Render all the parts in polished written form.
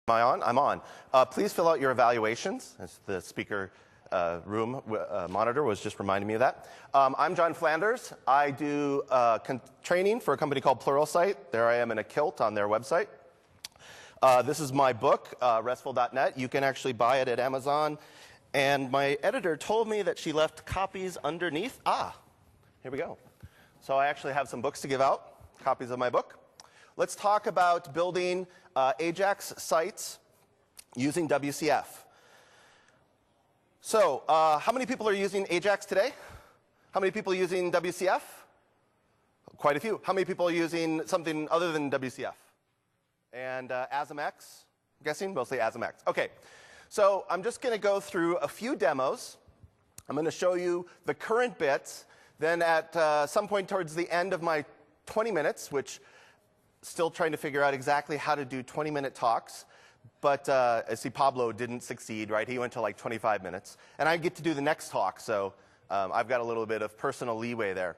Am I on? I'm on. Please fill out your evaluations. As the speaker room monitor was just reminding me of that. I'm John Flanders. I do training for a company called Pluralsight. There I am in a kilt on their website. This is my book, restful.net. You can actually buy it at Amazon. And my editor told me that she left copies underneath. Here we go. So I actually have some books to give out, copies of my book. Let's talk about building AJAX sites using WCF. So how many people are using AJAX today? How many people are using WCF? Quite a few. How many people are using something other than WCF? And AJAX? I'm guessing mostly AJAX. OK. So I'm just going to go through a few demos. I'm going to show you the current bits. Then at some point towards the end of my 20 minutes, which still trying to figure out exactly how to do 20-minute talks. But I see Pablo didn't succeed, right? He went to like 25 minutes. And I get to do the next talk, so I've got a little bit of personal leeway there.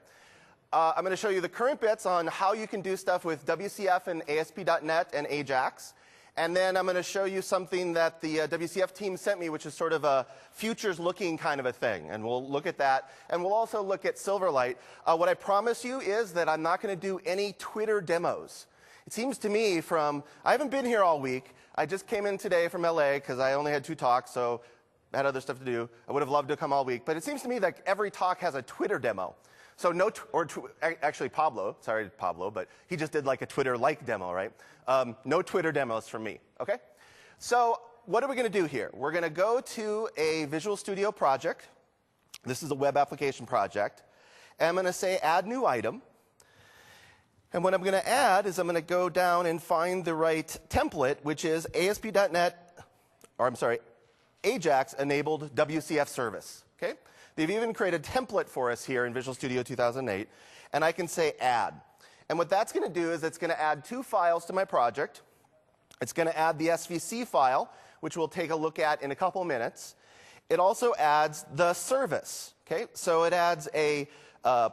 I'm going to show you the current bits on how you can do stuff with WCF and ASP.NET and AJAX. And then I'm going to show you something that the WCF team sent me, which is sort of a futures-looking kind of a thing. And we'll look at that. And we'll also look at Silverlight. What I promise you is that I'm not going to do any Twitter demos. It seems to me I haven't been here all week. I just came in today from LA because I only had 2 talks, so I had other stuff to do. I would have loved to come all week. But it seems to me that every talk has a Twitter demo. So actually Pablo, sorry Pablo, but he just did like a Twitter-like demo, right? No Twitter demos from me, OK? So what are we going to do here? We're going to go to a Visual Studio project. This is a web application project. And I'm going to say Add New Item. And what I'm going to add is I'm going to go down and find the right template, which is ASP.NET, or I'm sorry, AJAX-enabled WCF service. Okay? They've even created a template for us here in Visual Studio 2008. And I can say Add. And what that's going to do is it's going to add 2 files to my project. It's going to add the SVC file, which we'll take a look at in a couple minutes. It also adds the service. Okay? So it adds a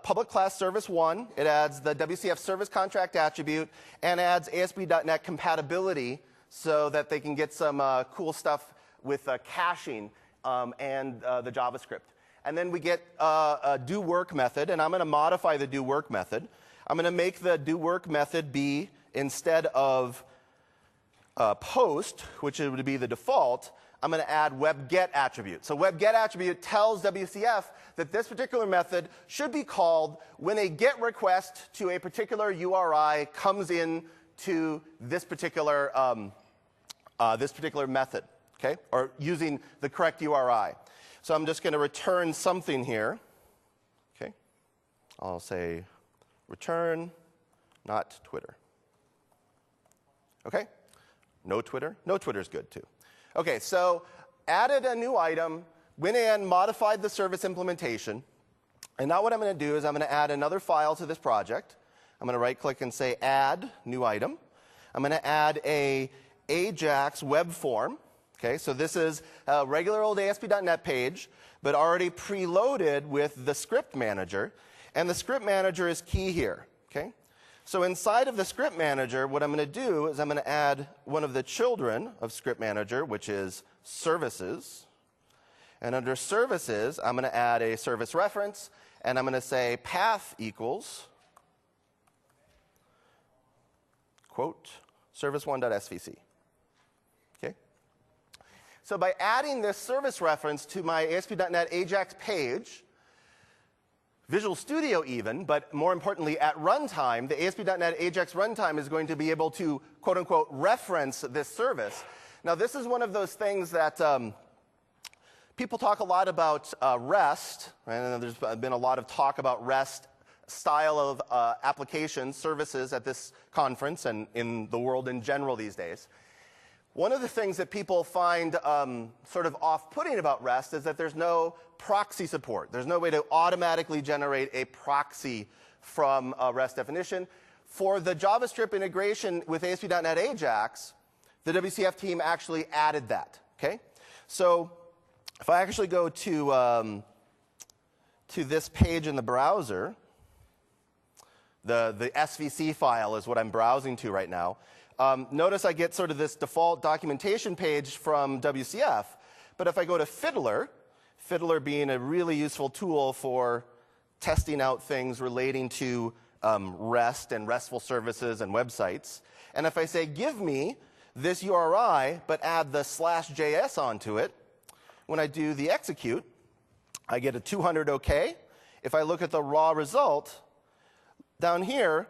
public class service 1, it adds the WCF service contract attribute, and adds ASP.NET compatibility so that they can get some cool stuff with caching and the JavaScript. And then we get a do work method, and I'm going to modify the do work method. I'm going to make the do work method be, instead of post, which would be the default, I'm going to add web get attribute. So web get attribute tells WCF that this particular method should be called when a get request to a particular URI comes in to this particular method, okay? Or using the correct URI. So I'm just going to return something here. Okay? I'll say return, not Twitter. Okay? No Twitter? No Twitter is good too. Okay, so added a new item, went in, modified the service implementation. And now what I'm going to do is I'm going to add another file to this project. I'm going to right-click and say Add New Item. I'm going to add a AJAX web form. Okay, so this is a regular old ASP.NET page, but already preloaded with the script manager. And the script manager is key here. Okay? So inside of the script manager, what I'm going to do is I'm going to add one of the children of script manager, which is services. And under services, I'm going to add a service reference, and I'm going to say path equals, quote, service1.svc. Okay? So by adding this service reference to my ASP.NET AJAX page, Visual Studio even, but more importantly at runtime, the ASP.NET AJAX runtime is going to be able to, quote unquote, reference this service. Now this is one of those things that people talk a lot about REST, right? And there's been a lot of talk about REST style of application services at this conference and in the world in general these days. One of the things that people find sort of off-putting about REST is that there's no proxy support. There's no way to automatically generate a proxy from a REST definition. For the JavaScript integration with ASP.NET AJAX, the WCF team actually added that. Okay? So if I actually go to this page in the browser, The SVC file is what I'm browsing to right now. Notice I get sort of this default documentation page from WCF. But if I go to Fiddler, Fiddler being a really useful tool for testing out things relating to REST and RESTful services and websites, and if I say, give me this URI, but add the /JS onto it, when I do the execute, I get a 200 OK. If I look at the raw result, down here,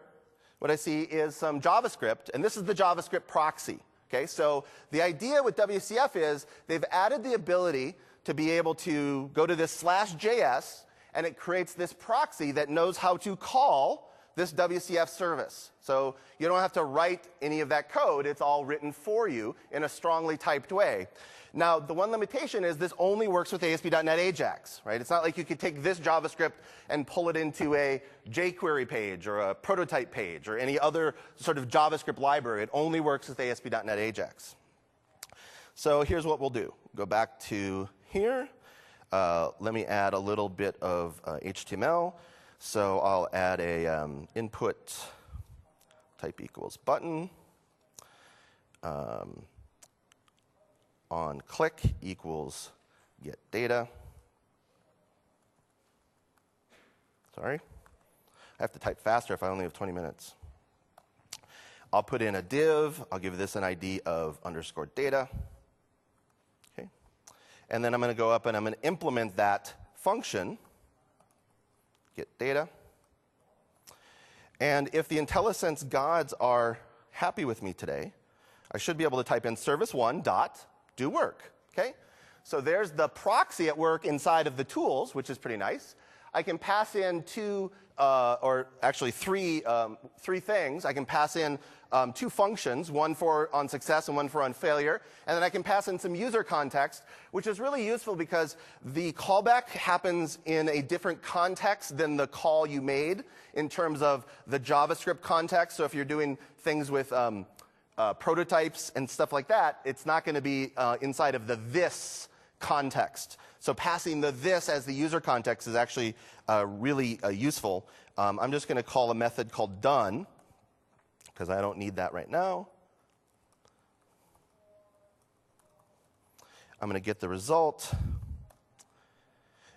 what I see is some JavaScript, and this is the JavaScript proxy. Okay, so the idea with WCF is they've added the ability to be able to go to this /JS, and it creates this proxy that knows how to call this WCF service. So you don't have to write any of that code. It's all written for you in a strongly typed way. Now, the one limitation is this only works with ASP.NET AJAX, right? It's not like you could take this JavaScript and pull it into a jQuery page or a prototype page or any other sort of JavaScript library. It only works with ASP.NET AJAX. So here's what we'll do. Go back to here. Let me add a little bit of HTML. So I'll add a input type equals button. On click equals get data. Sorry. I have to type faster if I only have 20 minutes. I'll put in a div. I'll give this an ID of _data. Okay. And then I'm going to go up and I'm going to implement that function, get data. And if the IntelliSense gods are happy with me today, I should be able to type in service1 dot do work. Okay? So there's the proxy at work inside of the tools, which is pretty nice. I can pass in two, or actually three things. I can pass in 2 functions, one for on success and one for on failure. And then I can pass in some user context, which is really useful because the callback happens in a different context than the call you made in terms of the JavaScript context. So if you're doing things with prototypes and stuff like that, it's not going to be inside of the this context. So passing the this as the user context is actually really useful. I'm just going to call a method called done, because I don't need that right now. I'm going to get the result.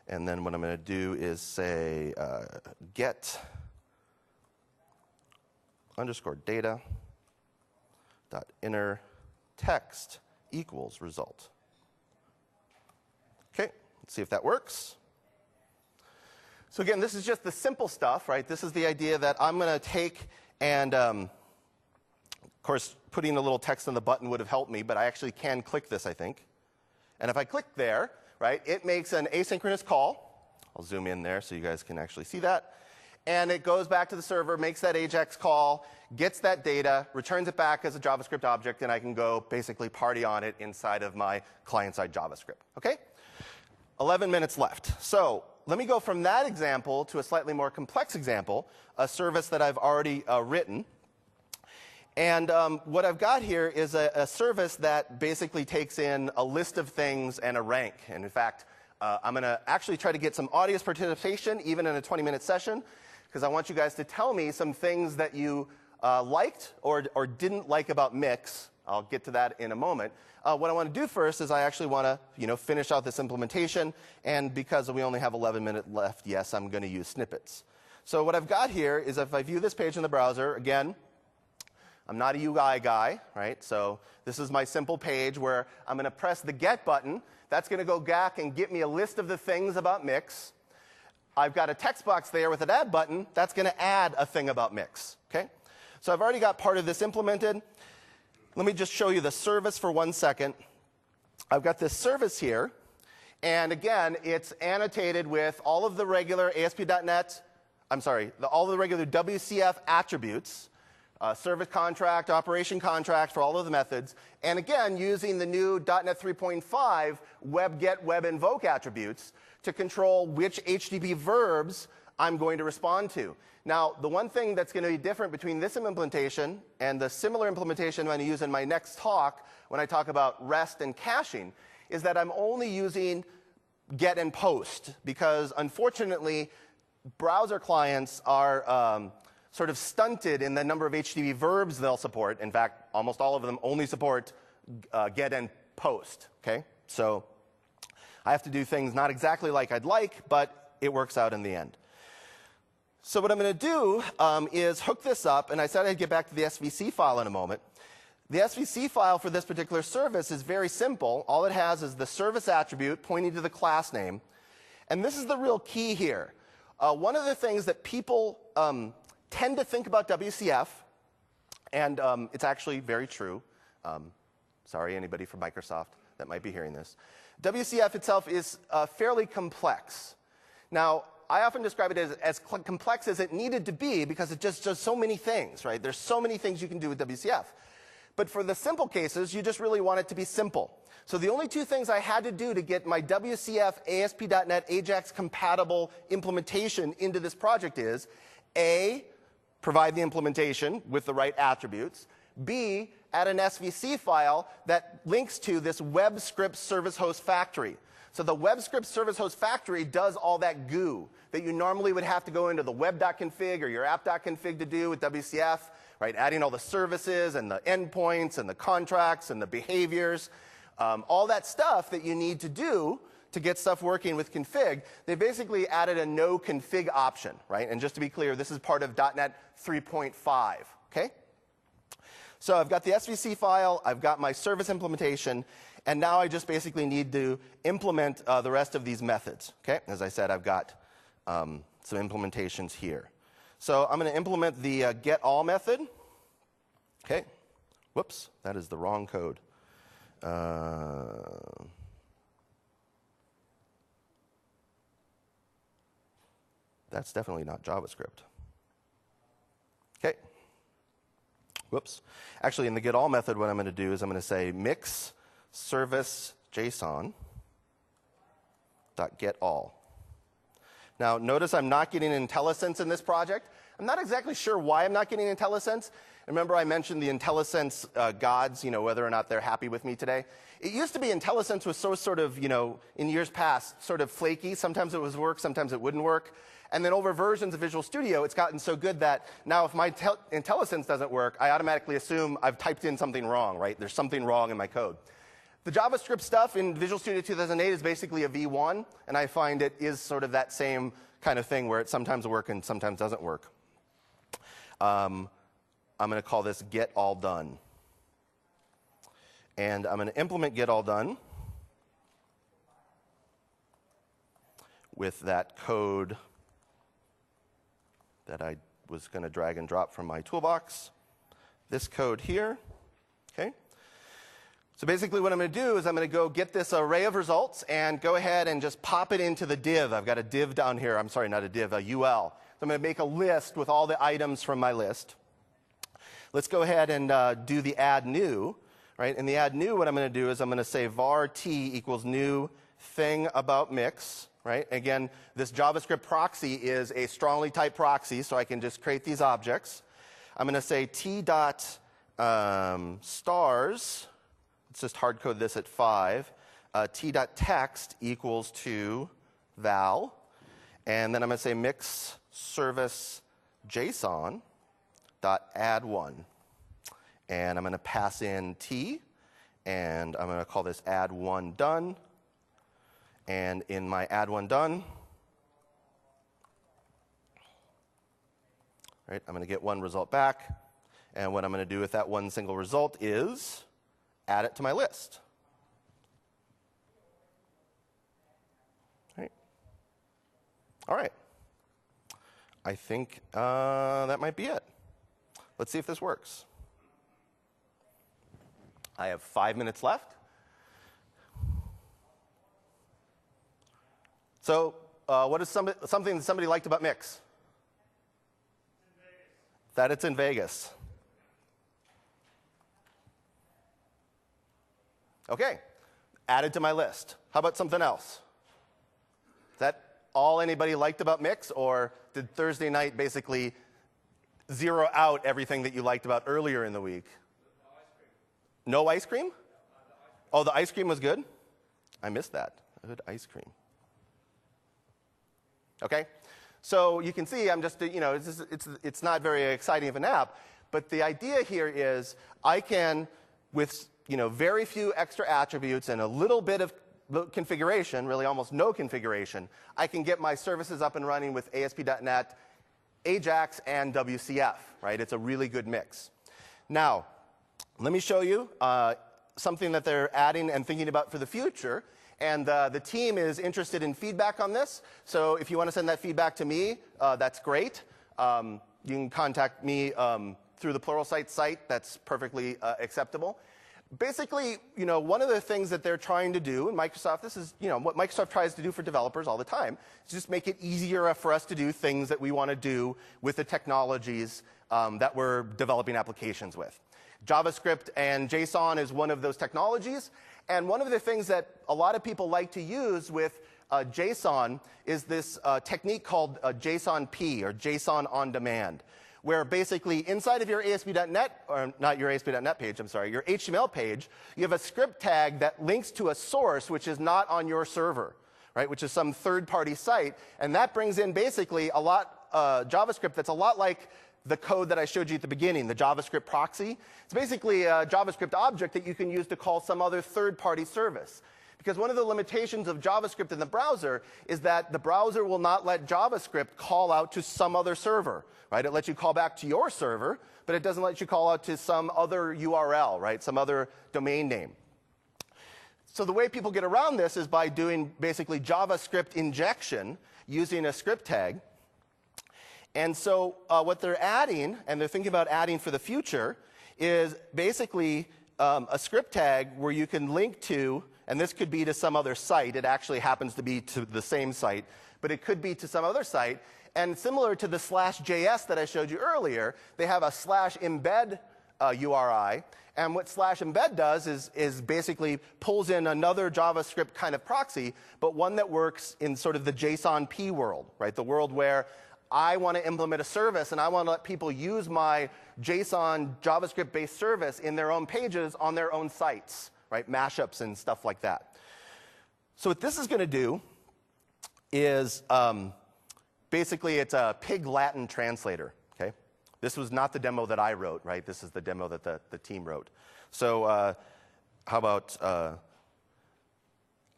And then what I'm going to do is say get _data dot inner text equals result. Okay, let's see if that works. So again, this is just the simple stuff, right? This is the idea that I'm going to take and, of course, putting a little text on the button would have helped me, but I actually can click this, I think. And if I click there, right, it makes an asynchronous call. I'll zoom in there so you guys can actually see that. And it goes back to the server, makes that AJAX call, gets that data, returns it back as a JavaScript object, and I can go basically party on it inside of my client-side JavaScript. Okay? 11 minutes left. So let me go from that example to a slightly more complex example, a service that I've already written. And what I've got here is a service that basically takes in a list of things and a rank. And in fact, I'm going to actually try to get some audience participation, even in a 20-minute session, because I want you guys to tell me some things that you liked or didn't like about Mix. I'll get to that in a moment. What I want to do first is I actually want to finish out this implementation. And because we only have 11 minutes left, yes, I'm going to use snippets. So what I've got here is if I view this page in the browser, again, I'm not a UI guy, right? So this is my simple page where I'm going to press the get button. That's going to go back and get me a list of the things about Mix. I've got a text box there with an add button. That's going to add a thing about Mix. Okay? So I've already got part of this implemented. Let me just show you the service for 1 second. I've got this service here. And again, it's annotated with all of the regular ASP.NET, all of the regular WCF attributes. Service contract, operation contract for all of the methods. And again, using the new .NET 3.5 web-get, web-invoke attributes to control which HTTP verbs I'm going to respond to. Now, the one thing that's going to be different between this implementation and the similar implementation I'm going to use in my next talk when I talk about REST and caching is that I'm only using get and post because, unfortunately, browser clients are sort of stunted in the number of HTTP verbs they'll support. In fact, almost all of them only support get and post. Okay? So I have to do things not exactly like I'd like, but it works out in the end. So what I'm going to do is hook this up, and I said I'd get back to the SVC file in a moment. The SVC file for this particular service is very simple. All it has is the service attribute pointing to the class name. And this is the real key here. One of the things that people tend to think about WCF, and it's actually very true. Sorry, anybody from Microsoft that might be hearing this. WCF itself is fairly complex. Now, I often describe it as complex as it needed to be because it just does so many things, right? There's so many things you can do with WCF. But for the simple cases, you just really want it to be simple. So the only two things I had to do to get my WCF ASP.NET AJAX compatible implementation into this project is A, provide the implementation with the right attributes, B, add an SVC file that links to this web script service host factory. So the web script service host factory does all that goo that you normally would have to go into the web.config or your app.config to do with WCF, right? Adding all the services and the endpoints and the contracts and the behaviors, all that stuff that you need to do to get stuff working with config. They basically added a no config option, right? And just to be clear, this is part of .NET 3.5, okay? So I've got the SVC file, I've got my service implementation, and now I just basically need to implement the rest of these methods, okay? As I said, I've got some implementations here. So I'm going to implement the getAll method. Okay. Whoops, that is the wrong code. That's definitely not JavaScript. Okay. Whoops. Actually, in the getAll method, what I'm going to do is I'm going to say mix service JSON.getAll. Now, notice I'm not getting IntelliSense in this project. I'm not exactly sure why I'm not getting IntelliSense. Remember I mentioned the IntelliSense gods, whether or not they're happy with me today. It used to be IntelliSense was so sort of, in years past, sort of flaky. Sometimes it would work, sometimes it wouldn't work. And then over versions of Visual Studio, it's gotten so good that now if my IntelliSense doesn't work, I automatically assume I've typed in something wrong, right? There's something wrong in my code. The JavaScript stuff in Visual Studio 2008 is basically a V1, and I find it is sort of that same kind of thing where it sometimes works and sometimes doesn't work. I'm going to call this getAllDone. And I'm going to implement getAllDone with that code that I was going to drag and drop from my toolbox. This code here, okay? So basically what I'm going to do is I'm going to go get this array of results and go ahead and just pop it into the div. I've got a div down here. I'm sorry, not a div, a UL. So I'm going to make a list with all the items from my list. Let's go ahead and do the add new. Right? In the add new, what I'm going to do is I'm going to say var t equals new thing about mix. Right? Again, this JavaScript proxy is a strongly typed proxy, so I can just create these objects. I'm going to say t dot stars. Let's just hard code this at 5. T.text equals to val. And then I'm going to say mix service JSON dot add one. And I'm going to pass in t. And I'm going to call this add one done. And in my add one done, right, I'm going to get one result back. And what I'm going to do with that one single result is add it to my list. Right. All right. I think that might be it. Let's see if this works. I have 5 minutes left. So what is something that somebody liked about Mix? That it's in Vegas. Okay, added to my list. How about something else? Is that all anybody liked about Mix, or did Thursday night basically zero out everything that you liked about earlier in the week? No ice cream? Oh, the ice cream was good? I missed that. Good ice cream. Okay, So you can see I'm just, it's not very exciting of an app. But the idea here is I can, with very few extra attributes and a little bit of configuration, really almost no configuration, I can get my services up and running with ASP.NET, AJAX, and WCF, right? It's a really good mix. Now, let me show you something that they're adding and thinking about for the future. And the team is interested in feedback on this. So if you want to send that feedback to me, that's great. You can contact me through the Pluralsight site. That's perfectly acceptable. Basically, one of the things that they're trying to do, and Microsoft, this is what Microsoft tries to do for developers all the time, is just make it easier for us to do things that we want to do with the technologies that we're developing applications with. JavaScript and JSON is one of those technologies. And one of the things that a lot of people like to use with JSON is this technique called JSON-P, or JSON on demand, where basically inside of your ASP.NET, or not your ASP.NET page, I'm sorry, your HTML page, you have a script tag that links to a source which is not on your server, right, which is some third-party site. And that brings in basically a lot JavaScript that's a lot like the code that I showed you at the beginning, the JavaScript proxy. It's basically a JavaScript object that you can use to call some other third-party service. Because one of the limitations of JavaScript in the browser is that the browser will not let JavaScript call out to some other server, right? It lets you call back to your server, but it doesn't let you call out to some other URL, right? Some other domain name. So the way people get around this is by doing basically JavaScript injection using a script tag. And so what they're adding, and they're thinking about adding for the future, is basically a script tag where you can link to, and this could be to some other site. It actually happens to be to the same site, but it could be to some other site. And similar to the /js that I showed you earlier, they have a /embed URI. And what /embed does is basically pulls in another JavaScript kind of proxy, but one that works in sort of the JSON-P world, right? The world where I want to implement a service, and I want to let people use my JSON JavaScript-based service in their own pages on their own sites, right? Mashups and stuff like that. So what this is going to do is basically it's a Pig Latin translator, okay? This was not the demo that I wrote, right? This is the demo that the team wrote. So how about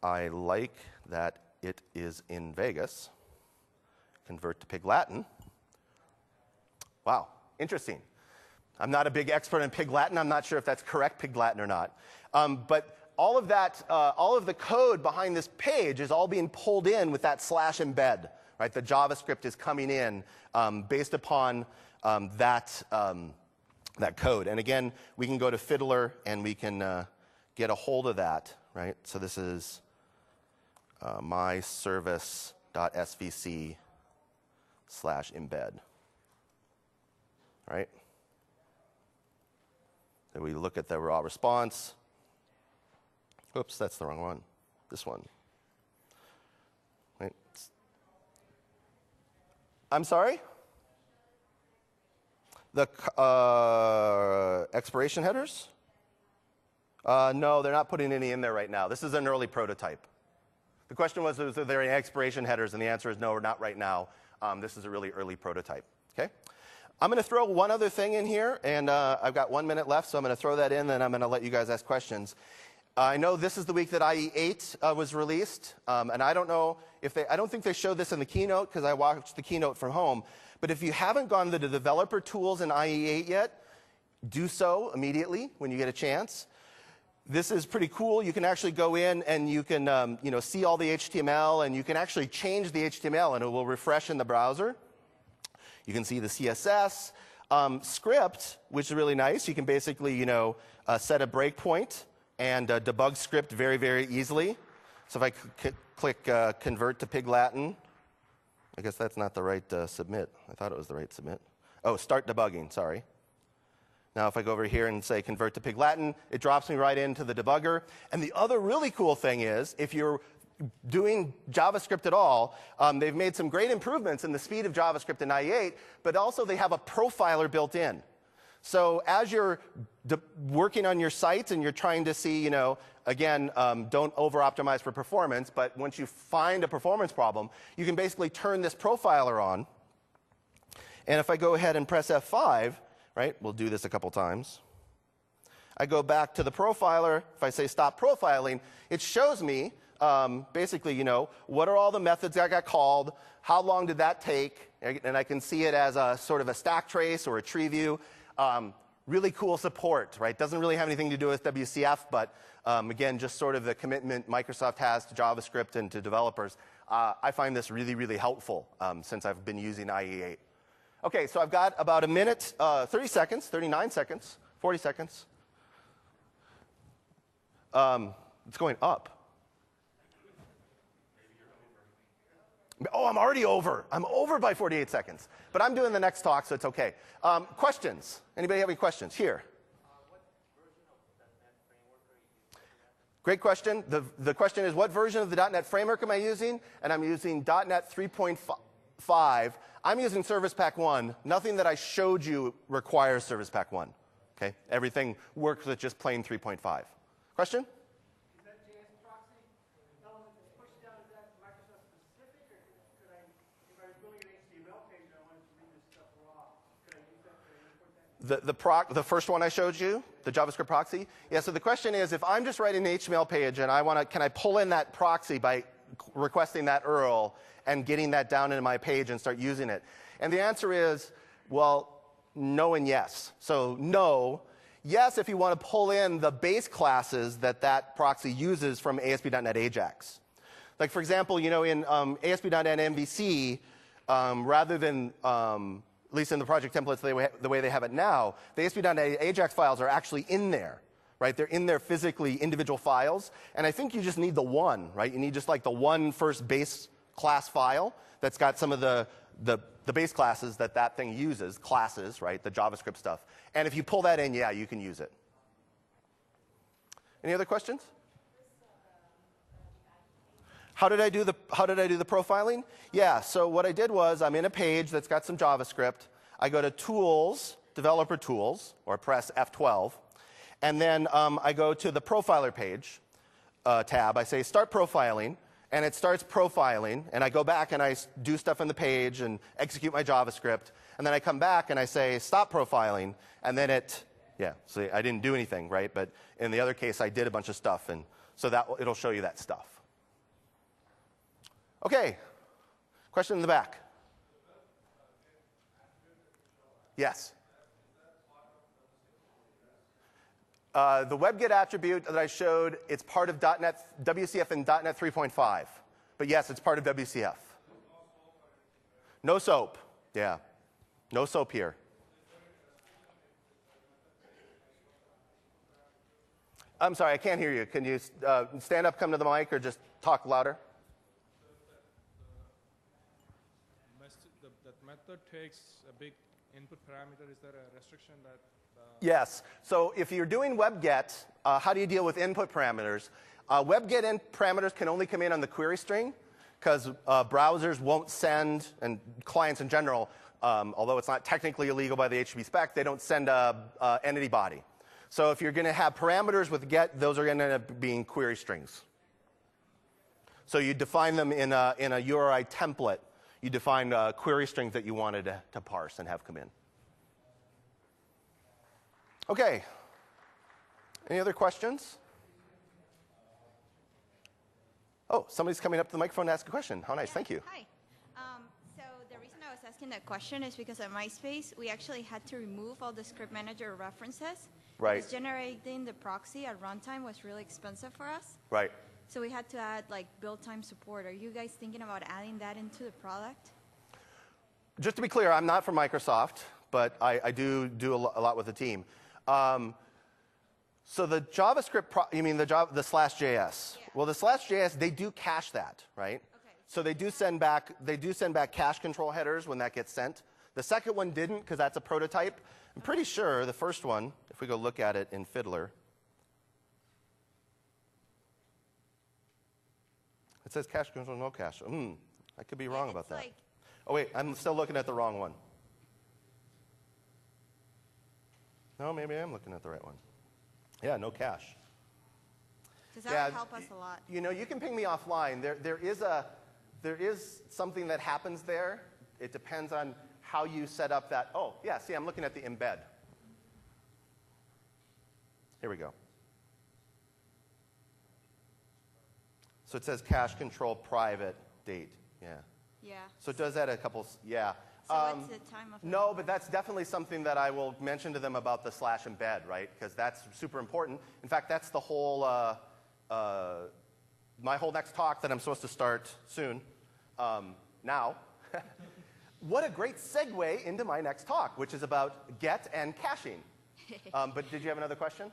I like that it is in Vegas. Convert to Pig Latin. Wow, interesting. I'm not a big expert in Pig Latin. I'm not sure if that's correct Pig Latin or not. But all of that, all of the code behind this page is all being pulled in with that /embed, right? The JavaScript is coming in based upon that code. And again, we can go to Fiddler and we can get a hold of that, right? So this is myservice.svc /embed, right? Then we look at the raw response. Oops, that's the wrong one. This one. Right. I'm sorry? The expiration headers? No, they're not putting any in there right now. This is an early prototype. The question was, are there any expiration headers? And the answer is no, not right now. This is a really early prototype. Okay? I'm going to throw one other thing in here, and I've got 1 minute left, so I'm going to throw that in, then I'm going to let you guys ask questions. I know this is the week that IE8 was released, and I don't know if I don't think they showed this in the keynote because I watched the keynote from home. But if you haven't gone to the developer tools in IE8 yet, do so immediately when you get a chance. This is pretty cool. You can actually go in and you can see all the HTML, and you can actually change the HTML, and it will refresh in the browser. You can see the CSS script, which is really nice. You can basically set a breakpoint and debug script very, very easily. So if I click convert to Pig Latin, I guess that's not the right submit. I thought it was the right submit. Oh, start debugging, sorry. Now, if I go over here and say convert to Pig Latin, it drops me right into the debugger. And the other really cool thing is, if you're doing JavaScript at all, they've made some great improvements in the speed of JavaScript in IE8, but also they have a profiler built in. So as you're working on your sites and you're trying to see, again, don't over-optimize for performance, but once you find a performance problem, you can basically turn this profiler on. And if I go ahead and press F5, right, we'll do this a couple times. I go back to the profiler. If I say stop profiling, it shows me basically, what are all the methods that got called, how long did that take, and I can see it as a sort of a stack trace or a tree view. Really cool support, right? Doesn't really have anything to do with WCF, but again, just sort of the commitment Microsoft has to JavaScript and to developers. I find this really, really helpful since I've been using IE8. Okay, so I've got about a minute, 30 seconds, 39 seconds, 40 seconds. It's going up. Oh, I'm already over. I'm over by 48 seconds. But I'm doing the next talk, so it's okay. Questions? Anybody have any questions? Here. What version of the .NET framework are you using? Great question. The question is, what version of the .NET framework am I using? And I'm using .NET 3.5. I'm using Service Pack 1. Nothing that I showed you requires Service Pack 1. Okay? Everything works with just plain 3.5. Question? Is that JS proxy element that's pushed down, is that Microsoft specific, or could I, if I was building an HTML page and I wanted to read this stuff raw, could I use that, could I import that? The first one I showed you, the JavaScript proxy? Yeah, so the question is, if I'm just writing an HTML page and can I pull in that proxy by requesting that URL and getting that down into my page and start using it? And the answer is, well, no and yes. So no. Yes, if you want to pull in the base classes that proxy uses from ASP.NET AJAX. Like, for example, in ASP.NET MVC, rather than, at least in the project templates the way they have it now, the ASP.NET AJAX files are actually in there, right? They're in there physically, individual files. And I think you just need the one, right? You need just like the one first base class file that's got some of the base classes that thing uses, classes, right, the JavaScript stuff. And if you pull that in, yeah, you can use it. Any other questions? How did I do the profiling? Yeah, so what I did was I'm in a page that's got some JavaScript. I go to Tools, Developer Tools, or press F12. And then I go to the Profiler page tab. I say Start Profiling. And it starts profiling, and I go back and I do stuff in the page and execute my JavaScript. And then I come back and I say, stop profiling, and then so I didn't do anything, right? But in the other case, I did a bunch of stuff, and so it'll show you that stuff. Okay, question in the back. Yes. The WebGet attribute that I showed, it's part of WCF and .NET 3.5. But yes, it's part of WCF. No SOAP. Yeah. No SOAP here. I'm sorry, I can't hear you. Can you stand up, come to the mic, or just talk louder? That method takes a big input parameter. Is there a restriction that... Yes. So if you're doing WebGet, how do you deal with input parameters? WebGet parameters can only come in on the query string because browsers won't send, and clients in general, although it's not technically illegal by the HTTP spec, they don't send a entity body. So if you're going to have parameters with get, those are going to end up being query strings. So you define them in a URI template. You define query strings that you wanted to parse and have come in. Okay. Any other questions? Oh, somebody's coming up to the microphone to ask a question. How nice. Yeah. Thank you. Hi. So the reason I was asking that question is because at MySpace, we actually had to remove all the script manager references. Right. Because generating the proxy at runtime was really expensive for us. Right. So we had to add like build time support. Are you guys thinking about adding that into the product? Just to be clear, I'm not from Microsoft, but I do a lot with the team. So the JavaScript, you mean the /JS? Yeah. Well, the /JS, they do cache that, right? Okay. So they do send back cache control headers when that gets sent. The second one didn't because that's a prototype. I'm pretty sure the first one, if we go look at it in Fiddler, it says cache control, no cache. I could be wrong about that. Oh wait, I'm still looking at the wrong one. No, maybe I am looking at the right one. Yeah, no cache. Because that would help us a lot. You know, you can ping me offline. There is something that happens there. It depends on how you set up that. Oh, yeah, see, I'm looking at the embed. Here we go. So it says cache control private date. Yeah. Yeah. So it does that a couple, yeah. So what's the time of No, but that's definitely something that I will mention to them about the /embed, right? Because that's super important. In fact, that's the whole, my whole next talk that I'm supposed to start soon. Now, what a great segue into my next talk, which is about get and caching. But did you have another question?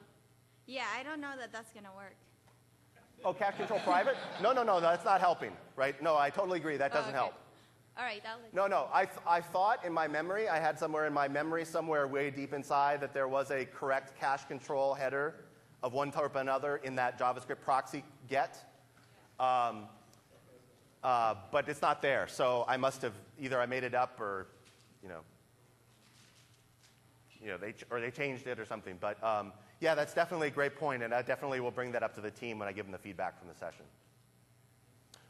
Yeah, I don't know that that's going to work. Oh, cache control private? No, that's not helping, right? No, I totally agree. That doesn't help. All right, I'll let No, I thought in my memory, I had somewhere in my memory, somewhere way deep inside, that there was a correct cache control header of one type or another in that JavaScript proxy get. But it's not there. So I must have, either I made it up or, they changed it or something. But yeah, that's definitely a great point, and I definitely will bring that up to the team when I give them the feedback from the session.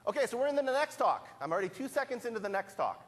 Okay, so we're in the next talk. I'm already 2 seconds into the next talk.